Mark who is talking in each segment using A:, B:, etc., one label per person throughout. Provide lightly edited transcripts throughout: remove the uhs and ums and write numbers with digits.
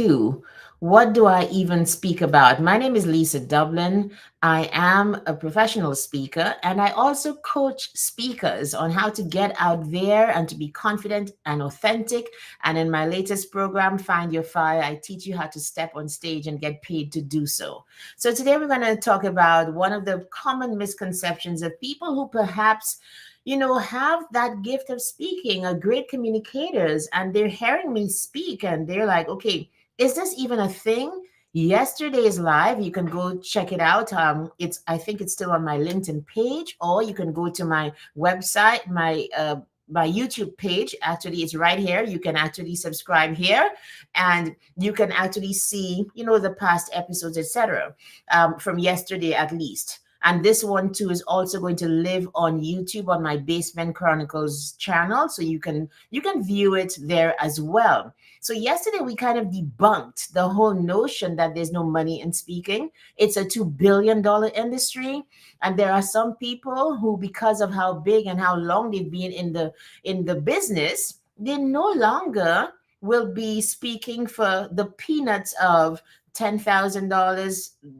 A: 2. What do I even speak about? My name is Lisa Dublin. I am a professional speaker and I also coach speakers on how to get out there and to be confident and authentic. And in my latest program, Find Your Fire, I teach you how to step on stage and get paid to do so. So today we're going to talk about one of the common misconceptions of people who perhaps have that gift of speaking, are great communicators, and they're hearing me speak and they're like, okay, is this even a thing? Yesterday's live, you can go check it out. I think it's still on my LinkedIn page, or you can go to my website, my YouTube page. Actually, it's right here. You can actually subscribe here, and you can actually see, the past episodes, etc. From yesterday at least. And this one too is also going to live on YouTube on my Basement Chronicles channel, so you can view it there as well. So yesterday we kind of debunked the whole notion that there's no money in speaking. It's a $2 billion industry, and there are some people who, because of how big and how long they've been in the business, they no longer will be speaking for the peanuts of $10,000,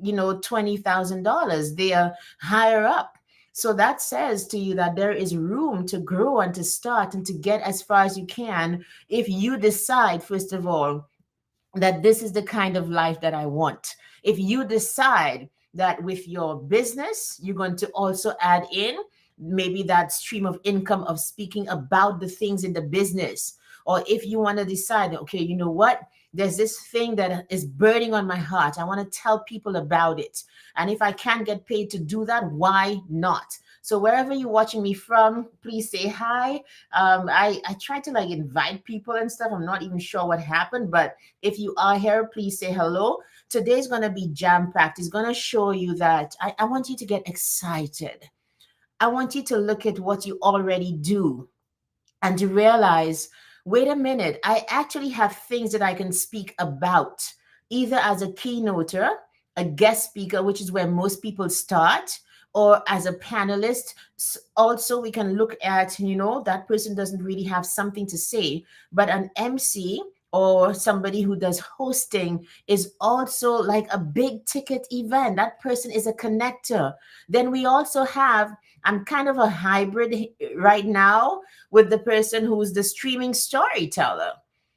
A: $20,000. They are higher up. So that says to you that there is room to grow and to start and to get as far as you can if you decide, first of all, that this is the kind of life that I want. If you decide that with your business, you're going to also add in maybe that stream of income of speaking about the things in the business. Or if you want to decide, okay, you know what? There's this thing that is burning on my heart. I want to tell people about it. And if I can't get paid to do that, why not? So wherever you're watching me from, please say hi. I try to like invite people and stuff. I'm not even sure what happened, but if you are here, please say hello. Today's going to be jam packed. It's going to show you that I want you to get excited. I want you to look at what you already do and to realize, wait a minute, I actually have things that I can speak about, either as a keynoter, a guest speaker, which is where most people start, or as a panelist. Also, we can look at, that person doesn't really have something to say, but an MC or somebody who does hosting is also like a big ticket event. That person is a connector. Then we also have, I'm kind of a hybrid right now with the person who's the streaming storyteller,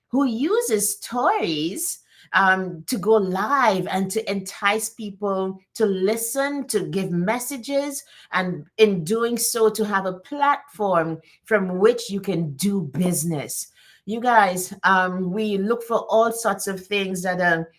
A: who uses stories to go live and to entice people to listen, to give messages, and in doing so, to have a platform from which you can do business. You guys, we look for all sorts of things that are,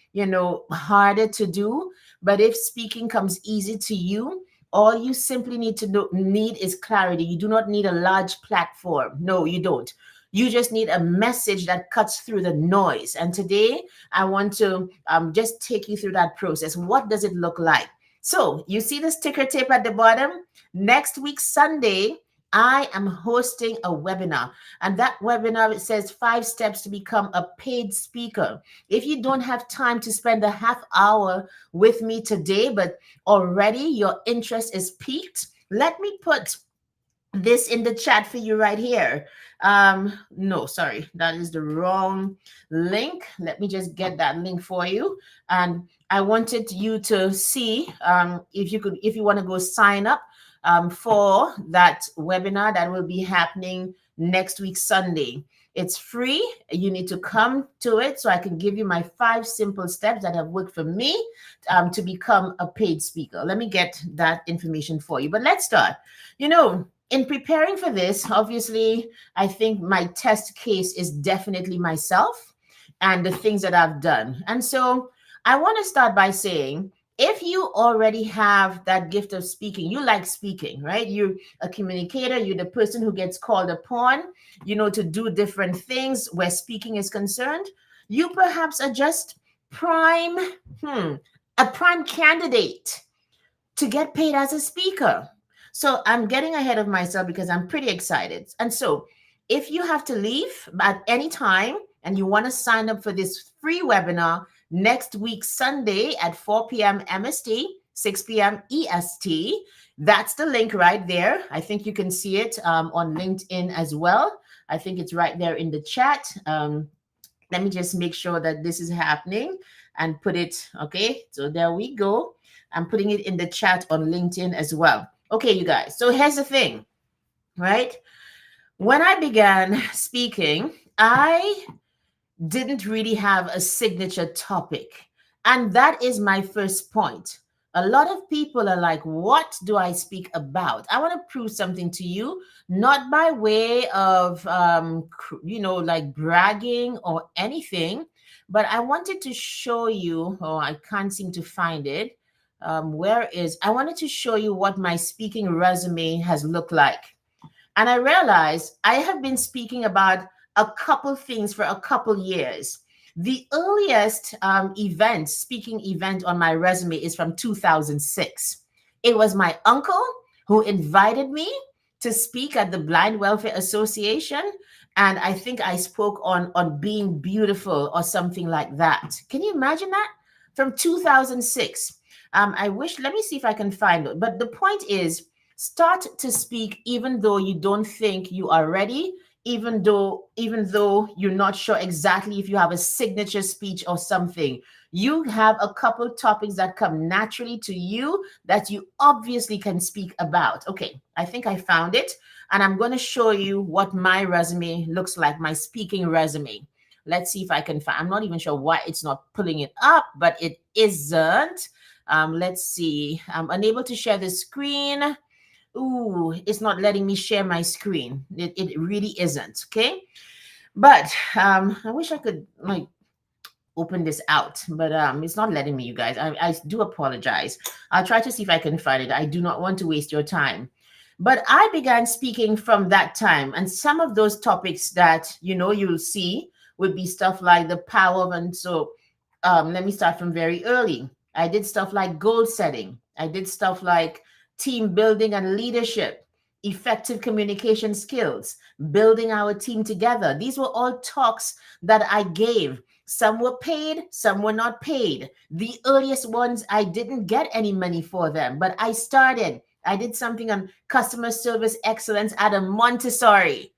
A: harder to do. But if speaking comes easy to you, all you simply need is clarity. You do not need a large platform. No, you don't. You just need a message that cuts through the noise. And today, I want to just take you through that process. What does it look like? So you see the sticker tape at the bottom? Next week, Sunday, I am hosting a webinar. And that webinar, it says 5 steps to become a paid speaker. If you don't have time to spend a half hour with me today, but already your interest is piqued, let me put this in the chat for you right here. No, sorry, that is the wrong link. Let me just get that link for you. And I wanted you to see if you want to go sign up for that webinar that will be happening next week, Sunday. It's free. You need to come to it so I can give you my 5 simple steps that have worked for me to become a paid speaker. Let me get that information for you. But let's start. In preparing for this, obviously, I think my test case is definitely myself and the things that I've done. And so I want to start by saying, if you already have that gift of speaking, you like speaking, right? You're a communicator, you're the person who gets called upon, to do different things where speaking is concerned. You perhaps are just a prime candidate to get paid as a speaker. So I'm getting ahead of myself because I'm pretty excited. And so if you have to leave at any time and you want to sign up for this free webinar next week, Sunday at 4 p.m. MST, 6 p.m. EST, that's the link right there. I think you can see it on LinkedIn as well. I think it's right there in the chat. Let me just make sure that this is happening and put it, okay? So there we go. I'm putting it in the chat on LinkedIn as well. Okay, you guys. So here's the thing, right? When I began speaking, I didn't really have a signature topic. And that is my first point. A lot of people are like, what do I speak about? I want to prove something to you, not by way of, like bragging or anything, but I wanted to show you, oh, I can't seem to find it. I wanted to show you what my speaking resume has looked like. And I realized I have been speaking about a couple things for a couple years. The earliest speaking event on my resume is from 2006. It was my uncle who invited me to speak at the Blind Welfare Association. And I think I spoke on being beautiful or something like that. Can you imagine that? From 2006. Let me see if I can find it. But the point is, start to speak even though you don't think you are ready, even though you're not sure exactly if you have a signature speech or something. You have a couple topics that come naturally to you that you obviously can speak about. Okay, I think I found it, and I'm going to show you what my resume looks like, my speaking resume. Let's see if I can find. I'm not even sure why it's not pulling it up, but it isn't. Let's see. I'm unable to share the screen. Ooh, it's not letting me share my screen. It really isn't. Okay. But I wish I could like open this out, but it's not letting me, you guys. I do apologize. I'll try to see if I can find it. I do not want to waste your time. But I began speaking from that time, and some of those topics that you'll see would be stuff like the power of, and so let me start from very early. I did stuff like goal setting. I did stuff like team building and leadership, effective communication skills, building our team together. These were all talks that I gave. Some were paid, some were not paid. The earliest ones, I didn't get any money for them, but I started. I did something on customer service excellence at a Montessori.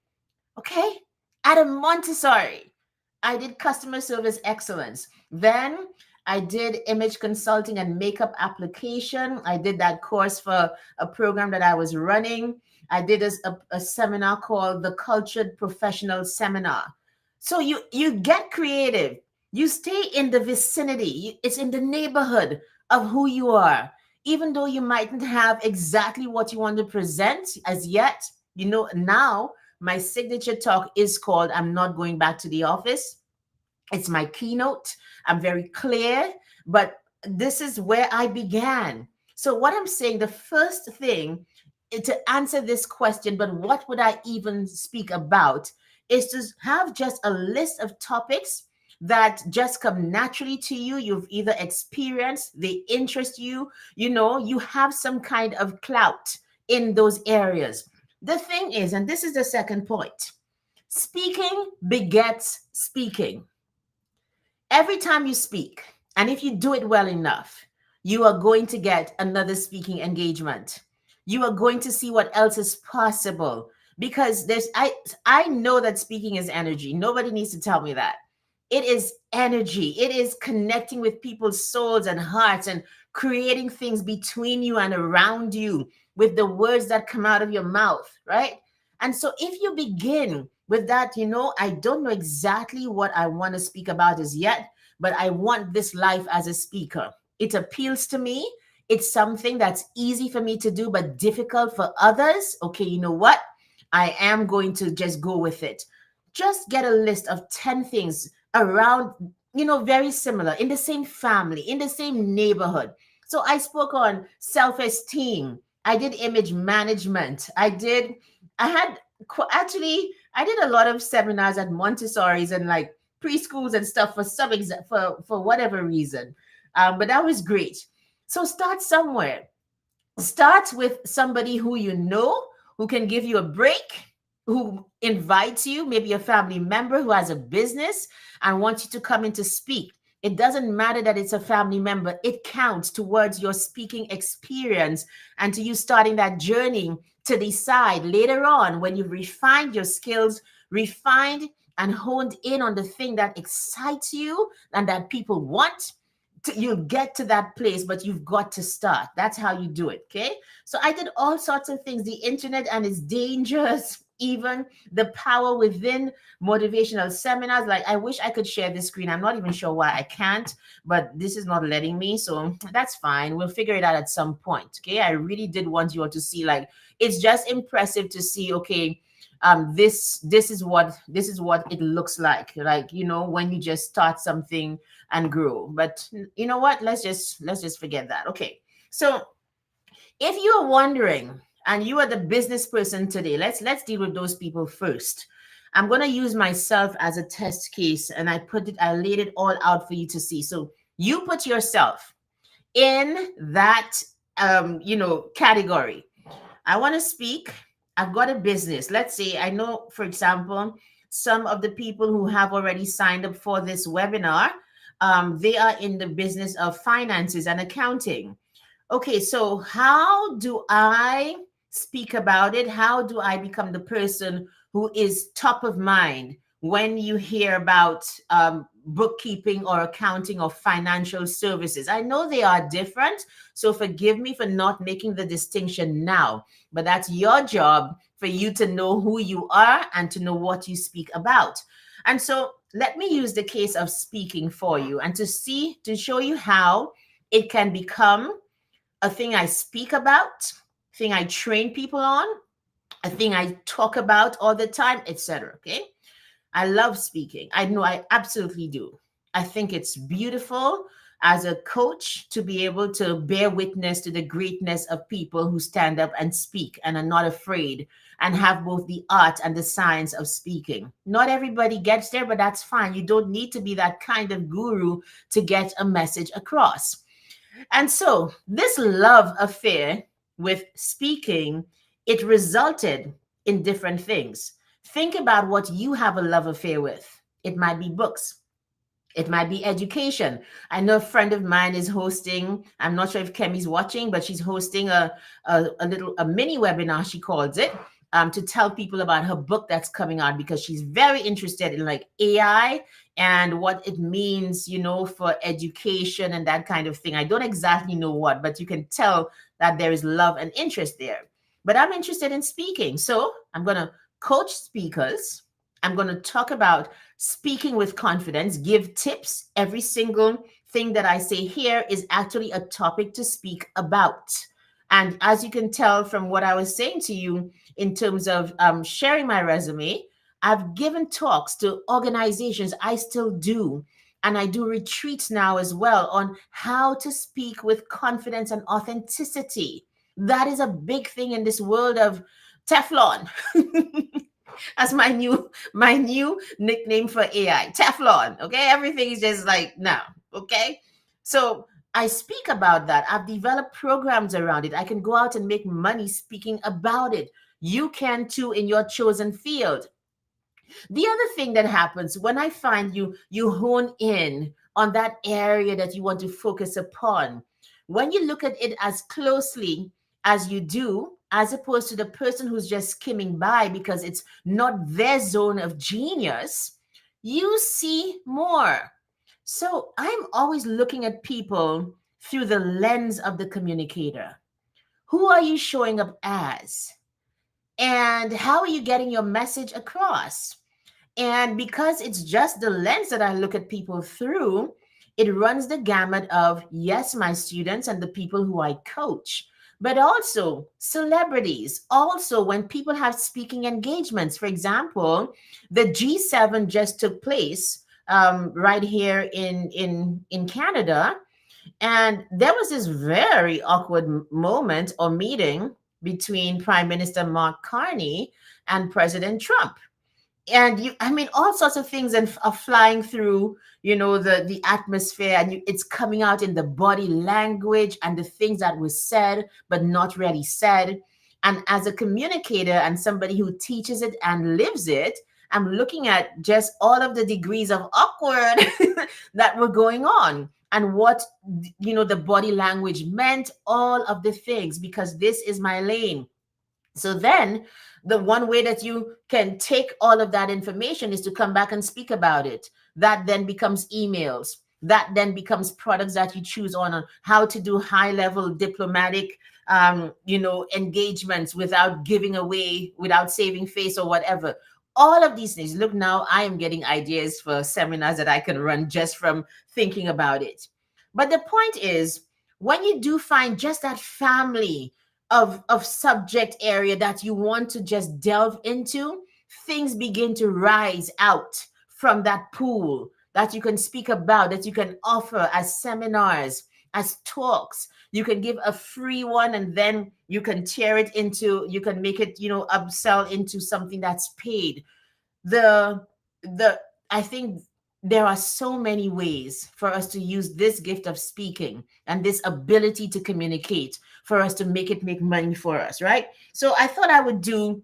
A: Okay? At a Montessori. I did customer service excellence. Then I did image consulting and makeup application. I did that course for a program that I was running. I did a seminar called the Cultured Professional Seminar. So you get creative. You stay in the vicinity. It's in the neighborhood of who you are. Even though you mightn't have exactly what you want to present as yet, now my signature talk is called I'm Not Going Back to the Office. It's my keynote. I'm very clear, but this is where I began. So, what I'm saying, the first thing to answer this question, but what would I even speak about, is to have just a list of topics that just come naturally to you. You've either experienced, they interest you, you have some kind of clout in those areas. The thing is, and this is the second point, speaking begets speaking. Every time you speak, and if you do it well enough, you are going to get another speaking engagement. You are going to see what else is possible, because I know that speaking is energy. Nobody needs to tell me that. It is energy. It is connecting with people's souls and hearts and creating things between you and around you with the words that come out of your mouth, right? And so if you begin with that, I don't know exactly what I want to speak about as yet, but I want this life as a speaker. It appeals to me. It's something that's easy for me to do, but difficult for others. Okay, you know what? I am going to just go with it. Just get a list of 10 things around, very similar, in the same family, in the same neighborhood. So I spoke on self-esteem. I did image management. I did a lot of seminars at Montessori's and like preschools and stuff for for whatever reason. But that was great. So start somewhere. Start with somebody who you know, who can give you a break, who invites you, maybe a family member who has a business and wants you to come in to speak. It doesn't matter that it's a family member. It counts towards your speaking experience and to you starting that journey to decide later on when you've refined your skills, refined and honed in on the thing that excites you and that people want, you'll get to that place, but you've got to start. That's how you do it. Okay. So I did all sorts of things. The internet and its dangers, even the power within motivational seminars. Like, I wish I could share this screen. I'm not even sure why I can't, but this is not letting me. So that's fine. We'll figure it out at some point. Okay. I really did want you all to see, like, it's just impressive to see, okay, this is what it looks like, when you just start something and grow. But you know what, let's just forget that. Okay, so if you are wondering and you are the business person today, let's deal with those people first. I'm going to use myself as a test case, and I laid it all out for you to see. So you put yourself in that category. I want to speak. I've got a business. Let's say I know, for example, some of the people who have already signed up for this webinar, they are in the business of finances and accounting. Okay, so how do I speak about it? How do I become the person who is top of mind when you hear about bookkeeping or accounting or financial services? I know they are different, so forgive me for not making the distinction now, but that's your job for you to know who you are and to know what you speak about. And so let me use the case of speaking for you and to show you how it can become a thing I speak about, thing I train people on, a thing I talk about all the time, etc. Okay. I love speaking. I know I absolutely do. I think it's beautiful as a coach to be able to bear witness to the greatness of people who stand up and speak and are not afraid and have both the art and the science of speaking. Not everybody gets there, but that's fine. You don't need to be that kind of guru to get a message across. And so this love affair with speaking, it resulted in different things. Think about what you have a love affair with. It might be books. It might be education. I know a friend of mine is hosting, I'm not sure if Kemi's watching, but she's hosting a mini webinar, she calls it, to tell people about her book that's coming out, because she's very interested in like AI and what it means, for education and that kind of thing. I don't exactly know what, but you can tell that there is love and interest there. But I'm interested in speaking. So I'm going to coach speakers. I'm going to talk about speaking with confidence, give tips. Every single thing that I say here is actually a topic to speak about. And as you can tell from what I was saying to you in terms of sharing my resume, I've given talks to organizations. I still do. And I do retreats now as well on how to speak with confidence and authenticity. That is a big thing in this world of Teflon. As my new nickname for AI, Teflon. Okay, everything is just like now. Okay, so I speak about that. I've developed programs around it. I can go out and make money speaking about it. You can too in your chosen field. The other thing that happens when I find you hone in on that area that you want to focus upon, when you look at it as closely as you do, as opposed to the person who's just skimming by because it's not their zone of genius, you see more. So I'm always looking at people through the lens of the communicator. Who are you showing up as? And how are you getting your message across? And because it's just the lens that I look at people through, it runs the gamut of, yes, my students and the people who I coach, but also celebrities. Also, when people have speaking engagements, for example, the G7 just took place right here in Canada. And there was this very awkward moment or meeting between Prime Minister Mark Carney and President Trump. And I mean, all sorts of things are flying through, the atmosphere, and it's coming out in the body language and the things that were said but not really said. And as a communicator and somebody who teaches it and lives it, I'm looking at just all of the degrees of awkward that were going on and what the body language meant, all of the things, because this is my lane. So then, the one way that you can take all of that information is to come back and speak about it. That then becomes emails. That then becomes products that you choose on how to do high level diplomatic, engagements without giving away, without saving face or whatever. All of these things. Look, now I am getting ideas for seminars that I can run just from thinking about it. But the point is, when you do find just that family of subject area that you want to just delve into, things begin to rise out from that pool that you can speak about, that you can offer as seminars, as talks. You can give a free one, and then you can tear it into, you can make it, upsell into something that's paid. The the I think there are so many ways for us to use this gift of speaking and this ability to communicate for us to make money for us, right? So I thought I would do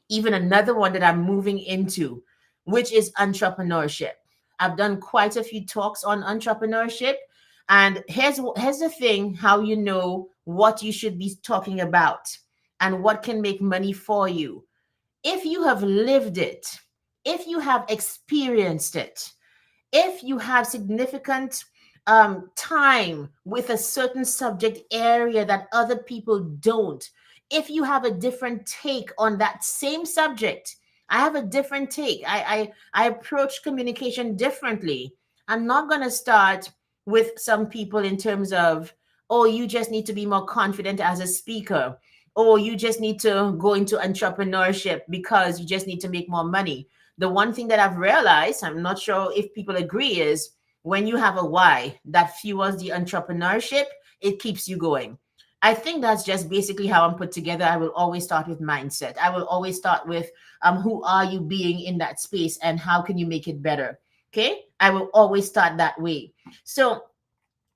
A: even another one that I'm moving into, which is entrepreneurship. I've done quite a few talks on entrepreneurship, and here's the thing: how you know what you should be talking about and what can make money for you. If you have lived it, if you have experienced it, if you have significant time with a certain subject area that other people don't, if you have a different take on that same subject, I have a different take. I approach communication differently. I'm not going to start with some people in terms of, oh, you just need to be more confident as a speaker. Oh, you just need to go into entrepreneurship because you just need to make more money. The one thing that I've realized, I'm not sure if people agree, is when you have a why that fuels the entrepreneurship, it keeps you going. I think that's just basically how I'm put together. I will always start with mindset. I will always start with who are you being in that space and how can you make it better? Okay. I will always start that way. So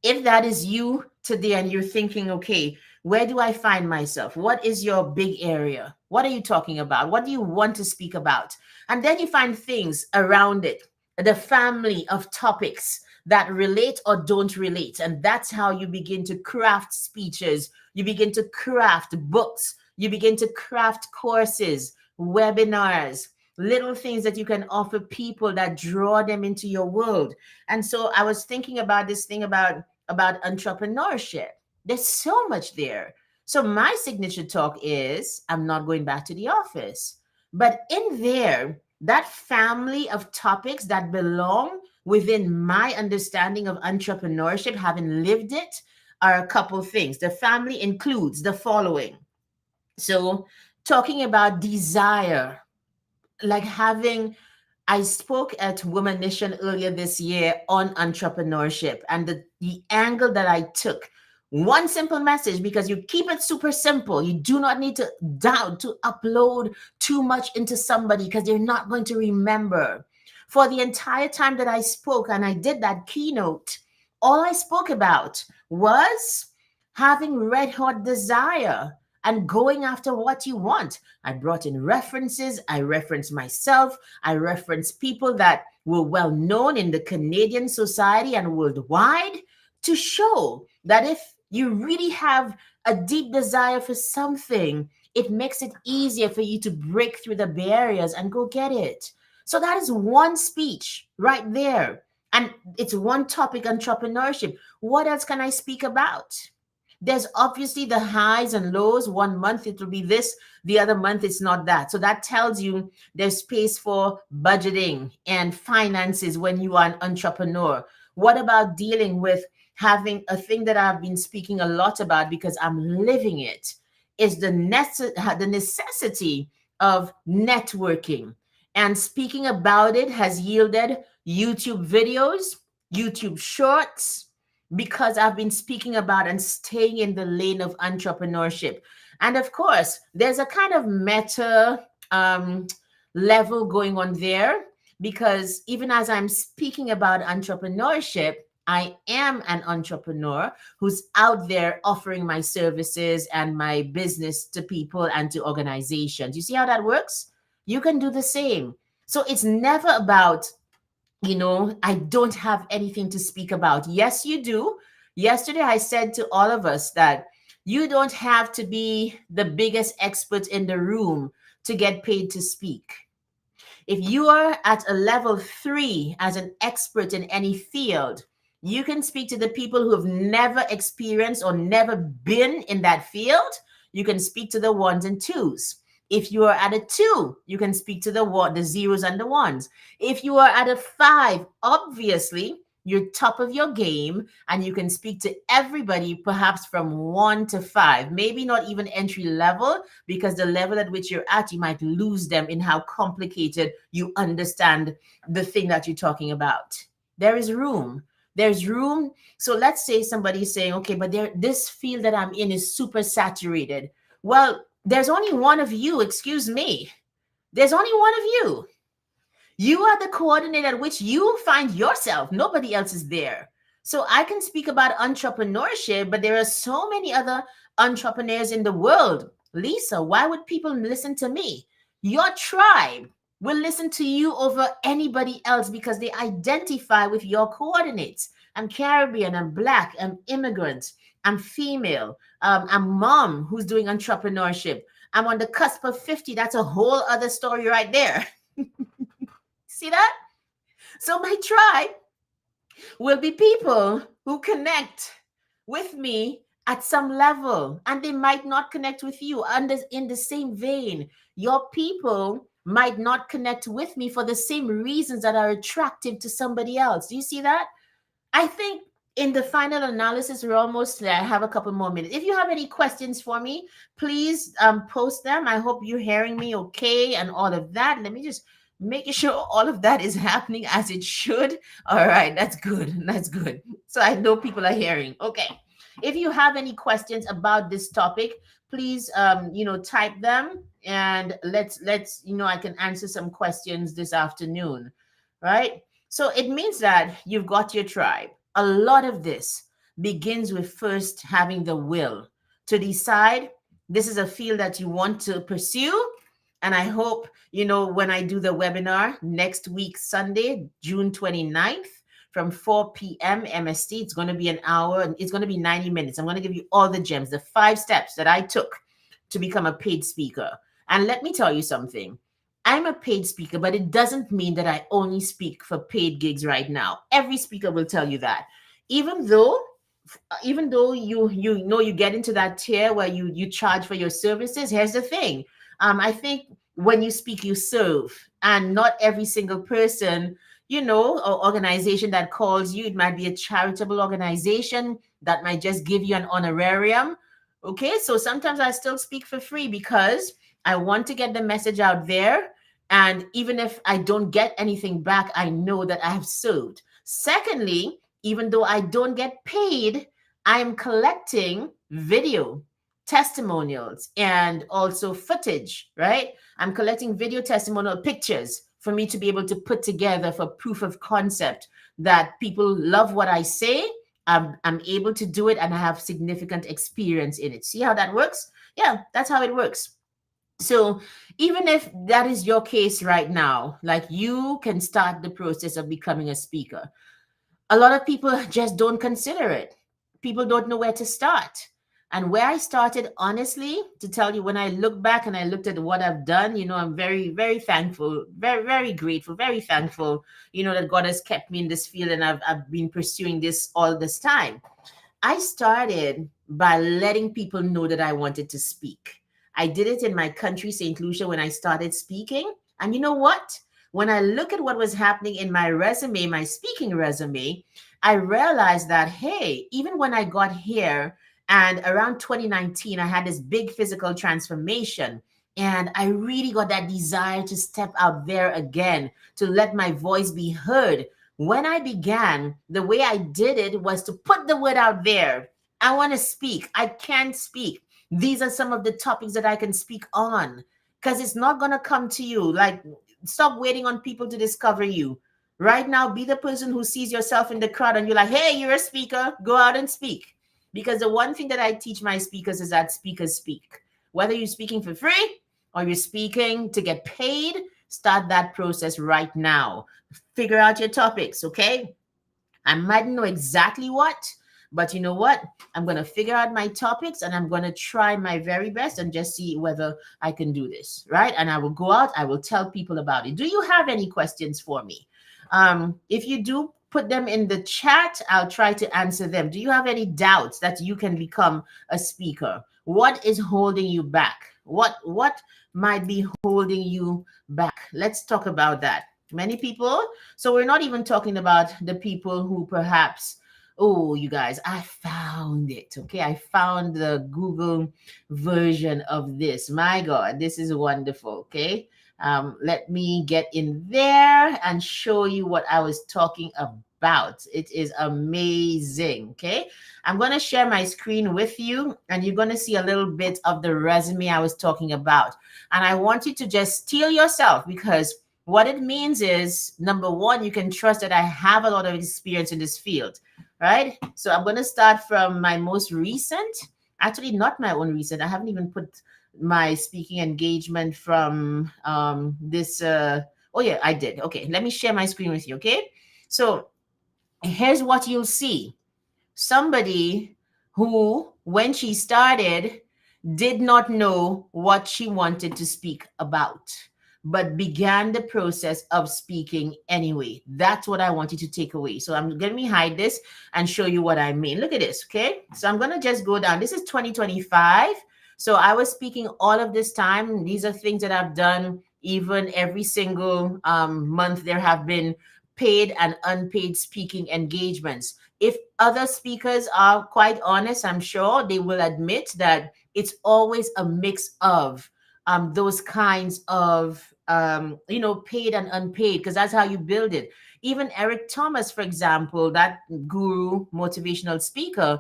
A: if that is you today and you're thinking, okay, where do I find myself? What is your big area? What are you talking about? What do you want to speak about? And then you find things around it, the family of topics that relate or don't relate. And that's how you begin to craft speeches. You begin to craft books. You begin to craft courses, webinars, little things that you can offer people that draw them into your world. And so I was thinking about this thing about entrepreneurship. There's so much there. So my signature talk is I'm not going back to the office. But in there, that family of topics that belong within my understanding of entrepreneurship, having lived it, are a couple things. The family includes the following. So, talking about desire, like having I spoke at Women Nation earlier this year on entrepreneurship and the angle that I took. One simple message, because you keep it super simple. You do not need to upload too much into somebody because they're not going to remember. For the entire time that I spoke and I did that keynote, all I spoke about was having red hot desire and going after what you want. I brought in references, I referenced myself, I referenced people that were well known in the Canadian society and worldwide to show that if you really have a deep desire for something, it makes it easier for you to break through the barriers and go get it. So that is one speech right there. And it's one topic, entrepreneurship. What else can I speak about? There's obviously the highs and lows. One month it will be this, the other month it's not that. So that tells you there's space for budgeting and finances when you are an entrepreneur. What about dealing with having a thing that I've been speaking a lot about because I'm living it is the necessity of networking. And speaking about it has yielded YouTube videos, YouTube shorts, because I've been speaking about and staying in the lane of entrepreneurship. And of course, there's a kind of meta level going on there because even as I'm speaking about entrepreneurship, I am an entrepreneur who's out there offering my services and my business to people and to organizations. You see how that works? You can do the same. So it's never about I don't have anything to speak about. Yes, you do. Yesterday, I said to all of us that You don't have to be the biggest expert in the room to get paid to speak. If you are at a level 3 as an expert in any field, you can speak to the people who have never experienced or never been in that field. You can speak to the ones and twos. If you are at a 2, you can speak to the zeros and the ones. If you are at a 5, obviously you're top of your game and you can speak to everybody, perhaps from 1 to 5, maybe not even entry level, because the level at which you're at, you might lose them in how complicated you understand the thing that you're talking about. There is room. There's room. So let's say somebody's saying, okay, but this field that I'm in is super saturated. Well, there's only one of you, excuse me. There's only one of you. You are the coordinate at which you find yourself. Nobody else is there. So I can speak about entrepreneurship, but there are so many other entrepreneurs in the world. Lisa, why would people listen to me? Your tribe will listen to you over anybody else because they identify with your coordinates. I'm Caribbean, I'm Black, I'm immigrant, I'm female, I'm mom who's doing entrepreneurship. I'm on the cusp of 50. That's a whole other story right there. See that? So my tribe will be people who connect with me at some level, and they might not connect with you. And in the same vein, your people might not connect with me for the same reasons that are attractive to somebody else. Do you see that? I think in the final analysis, we're almost there. I have a couple more minutes. If you have any questions for me, please post them. I hope you're hearing me okay and all of that. Let me just making sure all of that is happening as it should. All right, that's good. That's good. So I know people are hearing. Okay. If you have any questions about this topic, please type them and let's I can answer some questions this afternoon. Right? So it means that you've got your tribe. A lot of this begins with first having the will to decide this is a field that you want to pursue. And I hope, when I do the webinar next week, Sunday, June 29th, from 4 p.m. MST, it's going to be an hour and it's going to be 90 minutes. I'm going to give you all the gems, the 5 steps that I took to become a paid speaker. And let me tell you something. I'm a paid speaker, but it doesn't mean that I only speak for paid gigs right now. Every speaker will tell you that. Even though you get into that tier where you charge for your services, here's the thing. I think when you speak, you serve, and not every single person, or organization that calls you, it might be a charitable organization that might just give you an honorarium. Okay, so sometimes I still speak for free because I want to get the message out there. And even if I don't get anything back, I know that I have served. Secondly, even though I don't get paid, I am collecting video testimonials and also footage, right? I'm collecting video testimonial pictures for me to be able to put together for proof of concept that people love what I say. I'm able to do it and I have significant experience in it. See how that works? Yeah, that's how it works. So even if that is your case right now, like you can start the process of becoming a speaker. A lot of people just don't consider it. People don't know where to start. And where I started, honestly, to tell you, when I look back and I looked at what I've done, I'm very, very thankful, very, very grateful, very thankful, that God has kept me in this field and I've been pursuing this all this time. I started by letting people know that I wanted to speak. I did it in my country, St. Lucia, when I started speaking. And you know what? When I look at what was happening in my resume, my speaking resume, I realized that, hey, even when I got here and around 2019, I had this big physical transformation. And I really got that desire to step out there again, to let my voice be heard. When I began, the way I did it was to put the word out there. I want to speak. I can speak. These are some of the topics that I can speak on, because it's not going to come to you. Like, stop waiting on people to discover you. Right now, be the person who sees yourself in the crowd and you're like, hey, you're a speaker. Go out and speak. Because the one thing that I teach my speakers is that speakers speak. Whether you're speaking for free or you're speaking to get paid, start that process right now. Figure out your topics, okay? I might know exactly what, But you know what? I'm going to figure out my topics and I'm going to try my very best and just see whether I can do this, right? And I will go out, I will tell people about it. Do you have any questions for me? If you do, put them in the chat. I'll try to answer them. Do you have any doubts that you can become a speaker? What is holding you back? What might be holding you back? Let's talk about that. Many people, so we're not even talking about the people who perhaps, oh, you guys, I found it. Okay, I found the Google version of this. My God, this is wonderful. Okay, let me get in there and show you what I was talking about. It is amazing. Okay, I'm going to share my screen with you, and you're going to see a little bit of the resume I was talking about. And I want you to just steal yourself, because what it means is, number one, you can trust that I have a lot of experience in this field, right? So I'm going to start from my most recent, actually not my own recent. I haven't even put my speaking engagement from this. Oh yeah, I did. Okay, let me share my screen with you. Okay, so here's what you'll see. Somebody who, when she started, did not know what she wanted to speak about, but began the process of speaking anyway. That's what I want you to take away. So I'm going to hide this and show you what I mean. Look at this, okay? So I'm going to just go down. This is 2025. So I was speaking all of this time. These are things that I've done even every single month. There have been paid and unpaid speaking engagements. If other speakers are quite honest, I'm sure they will admit that it's always a mix of those kinds of paid and unpaid, because that's how you build it. Even Eric Thomas, for example, that guru motivational speaker,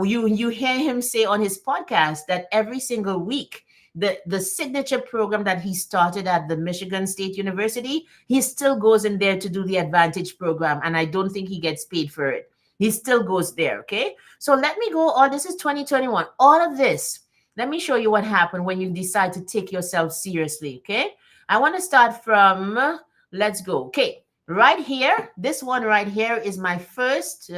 A: you hear him say on his podcast that every single week, the signature program that he started at the Michigan State University, he still goes in there to do the Advantage program, and I don't think he gets paid for it. He still goes there. Okay, so let me go. Oh, this is 2021. All of this, let me show you what happened when you decide to take yourself seriously. Okay, I want to start from, let's go. Okay, right here, this one right here is my first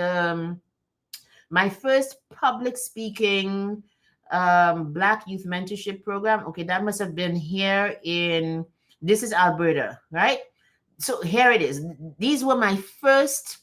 A: public speaking Black Youth Mentorship Program. Okay, that must have been here in, this is Alberta, right? So here it is. These were my first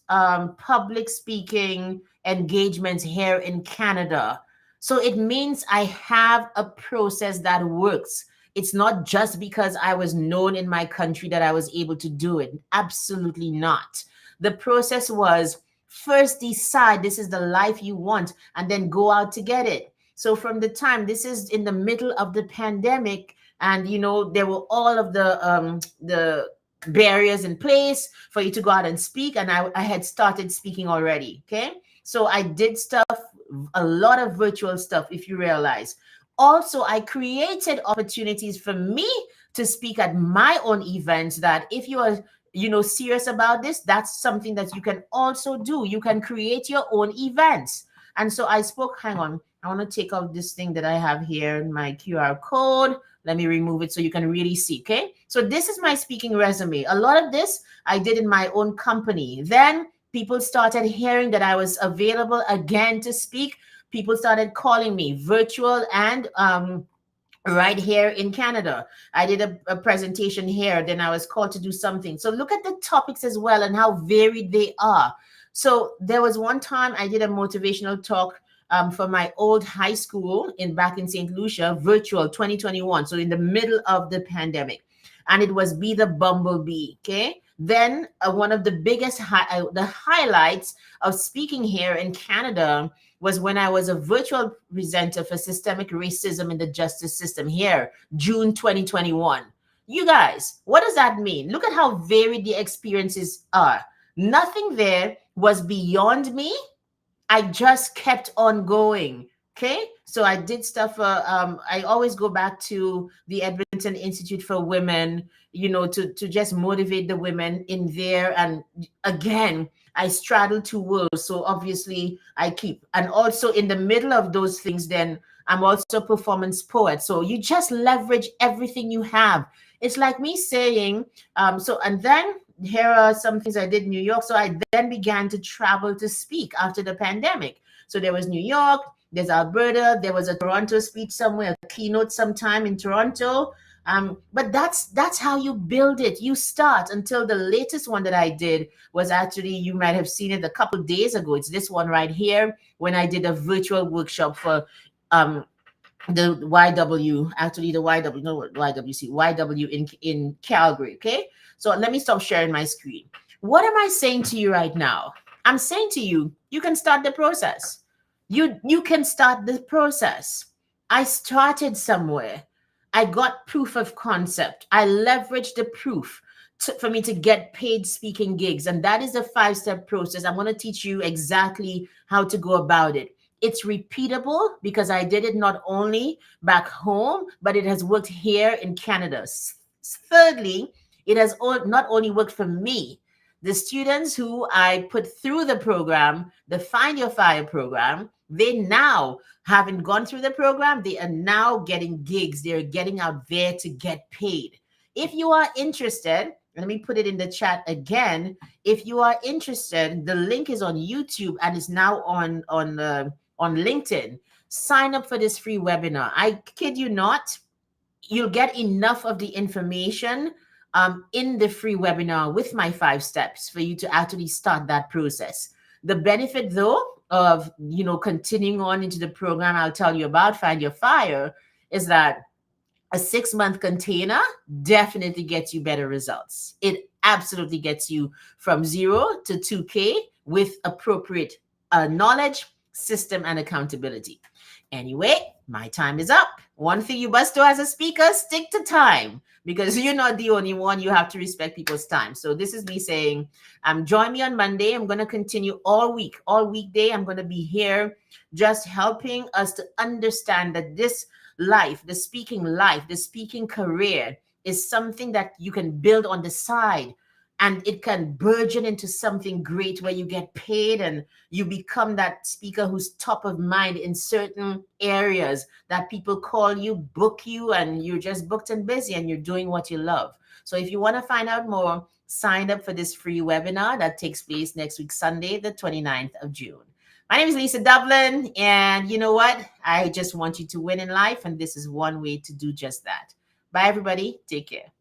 A: public speaking engagements here in Canada. So it means I have a process that works. It's not just because I was known in my country that I was able to do it. Absolutely not. The process was, first decide this is the life you want, and then go out to get it. So from the time, this is in the middle of the pandemic, and there were all of the barriers in place for you to go out and speak, and I had started speaking already. Okay, so I did stuff, a lot of virtual stuff, if you realize. Also, I created opportunities for me to speak at my own events, that if you are serious about this, that's something that you can also do. You can create your own events. And so I spoke, hang on, I want to take out this thing that I have here, my QR code. Let me remove it so you can really see. Okay, so this is my speaking resume. A lot of this I did in my own company. Then people started hearing that I was available again to speak. People started calling me virtual and right here in Canada. I did a presentation here, then I was called to do something. So look at the topics as well and how varied they are. So there was one time I did a motivational talk for my old high school back in St. Lucia, virtual 2021. So in the middle of the pandemic, and it was Be the Bumblebee. Okay. Then one of the biggest the highlights of speaking here in Canada was when I was a virtual presenter for systemic racism in the justice system here, June 2021. You guys, what does that mean? Look at how varied the experiences are. Nothing there was beyond me. I just kept on going. Okay, so I did stuff. I always go back to the Edmonton Institute for Women, to just motivate the women in there. And again, I straddle two worlds. So obviously I keep, and also in the middle of those things, then I'm also a performance poet. So you just leverage everything you have. It's like me saying, and then here are some things I did in New York. So I then began to travel to speak after the pandemic. So there was New York, there's Alberta, there was a Toronto speech somewhere, a keynote sometime in Toronto. But that's how you build it. You start until the latest one that I did was actually, you might have seen it a couple days ago. It's this one right here when I did a virtual workshop for um, the YW, actually the YW, no YWC, YW in Calgary. Okay, so let me stop sharing my screen. What am I saying to you right now? I'm saying to you, you can start the process. You can start the process. I started somewhere. I got proof of concept. I leveraged the proof for me to get paid speaking gigs, and that is a 5-step process. I'm going to teach you exactly how to go about it. It's repeatable because I did it not only back home, but it has worked here in Canada. Thirdly, it has not only worked for me, the students who I put through the program, the Find Your Fire program, they now, having gone through the program, they are now getting gigs. They're getting out there to get paid. If you are interested, let me put it in the chat again. If you are interested, the link is on YouTube and is now on LinkedIn. Sign up for this free webinar. I kid you not, you'll get enough of the information in the free webinar with my 5 steps for you to actually start that process. The benefit, though, of continuing on into the program I'll tell you about, Find Your Fire, is that a 6-month container definitely gets you better results. It absolutely gets you from 0 to 2K with appropriate knowledge, system, and accountability. Anyway, my time is up. One thing you must do as a speaker, stick to time, because you're not the only one. You have to respect people's time. So this is me saying, join me on Monday. I'm going to continue all week, all weekday. I'm going to be here just helping us to understand that this life, the speaking career is something that you can build on the side, and it can burgeon into something great where you get paid and you become that speaker who's top of mind in certain areas that people call you, book you, and you're just booked and busy and you're doing what you love. So if you want to find out more, sign up for this free webinar that takes place next week, Sunday, the 29th of June. My name is Lisa Dublin, and you know what? I just want you to win in life, and this is one way to do just that. Bye, everybody. Take care.